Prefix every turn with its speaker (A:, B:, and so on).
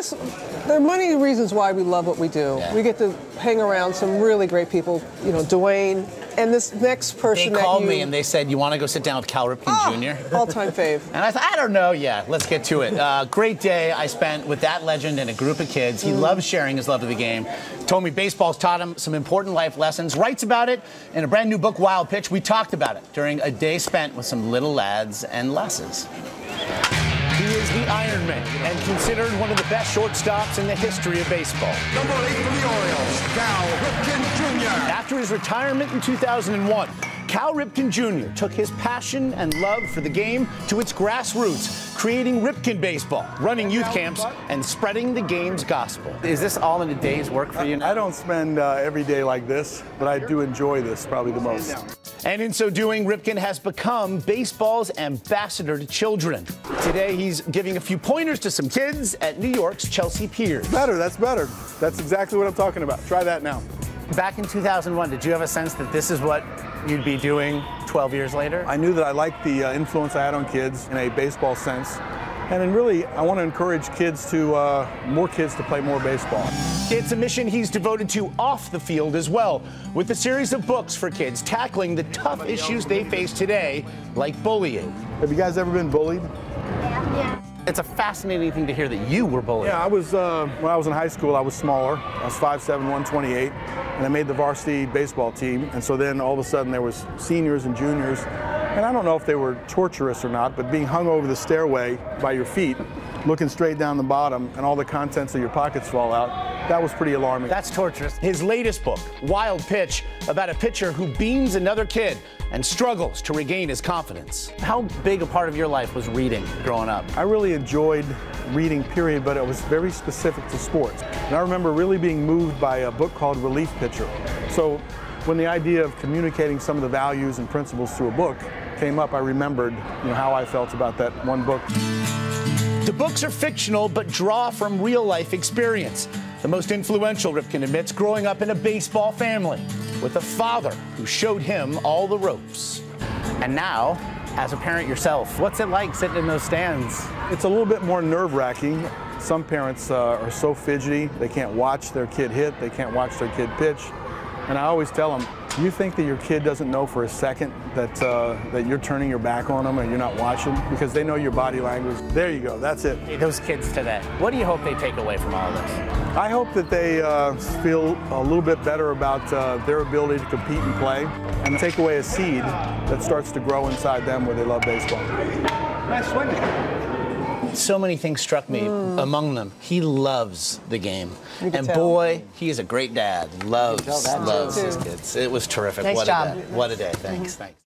A: guess there are many reasons why we love what we do.
B: Yeah.
A: We get to hang around some really great people, you know, Dwayne, and this next person
B: They called me and they said, you want to go sit down with Cal Ripken Jr.?
A: All-time fave.
B: And I thought, I don't know. Yeah, let's get to it. Great day I spent with that legend and a group of kids. He loves sharing his love of the game. Told me baseball's taught him some important life lessons. Writes about it in a brand new book, Wild Pitch. We talked about it during a day spent with some little lads and lasses. He is the Iron Man and considered one of the best shortstops in the history of baseball.
C: Number 8 for the Orioles, Cal Ripken Jr.
B: After his retirement in 2001, Cal Ripken Jr. took his passion and love for the game to its grassroots, creating Ripken Baseball, running youth camps, and spreading the game's gospel. Is this all in a day's work for you?
D: I don't spend every day like this, but I do enjoy this probably the most.
B: And in so doing, Ripken has become baseball's ambassador to children. Today, he's giving a few pointers to some kids at New York's Chelsea Piers.
D: Better, that's better. That's exactly what I'm talking about. Try that now.
B: Back in 2001, did you have a sense that this is what you'd be doing 12 years later?
D: I knew that I liked the influence I had on kids in a baseball sense. And then really, I want to encourage kids to, more kids to play more baseball.
B: It's a mission he's devoted to off the field as well, with a series of books for kids tackling the tough issues they face today, like bullying.
D: Have you guys ever been bullied?
E: Yeah.
B: It's a fascinating thing to hear that you were bullied.
D: Yeah, I was, when I was in high school, I was smaller. I was 5'7", 128, and I made the varsity baseball team. And so then all of a sudden there was seniors and juniors. And I don't know if they were torturous or not, but being hung over the stairway by your feet, looking straight down the bottom, and all the contents of your pockets fall out, that was pretty alarming.
B: That's torturous. His latest book, Wild Pitch, about a pitcher who beans another kid and struggles to regain his confidence. How big a part of your life was reading growing up?
D: I really enjoyed reading, period, but it was very specific to sports. And I remember really being moved by a book called Relief Pitcher. So when the idea of communicating some of the values and principles through a book came up, I remembered, how I felt about that one book.
B: The books are fictional, but draw from real-life experience. The most influential, Ripken admits, growing up in a baseball family with a father who showed him all the ropes. And now, as a parent yourself, what's it like sitting in those stands?
D: It's a little bit more nerve-wracking. Some parents are so fidgety, they can't watch their kid hit, they can't watch their kid pitch. And I always tell them, you think that your kid doesn't know for a second that, that you're turning your back on them and you're not watching? Because they know your body language. There you go, that's it.
B: Hey, those kids today, what do you hope they take away from all this?
D: I hope that they feel a little bit better about their ability to compete and play, and take away a seed that starts to grow inside them where they love baseball.
C: Nice swing.
B: So many things struck me. Among them, he loves the game. And
A: tell.
B: boy, he is a great dad. Loves his kids. It was terrific.
E: Nice
B: What
E: job.
B: a day. What a day. Thanks. Thanks.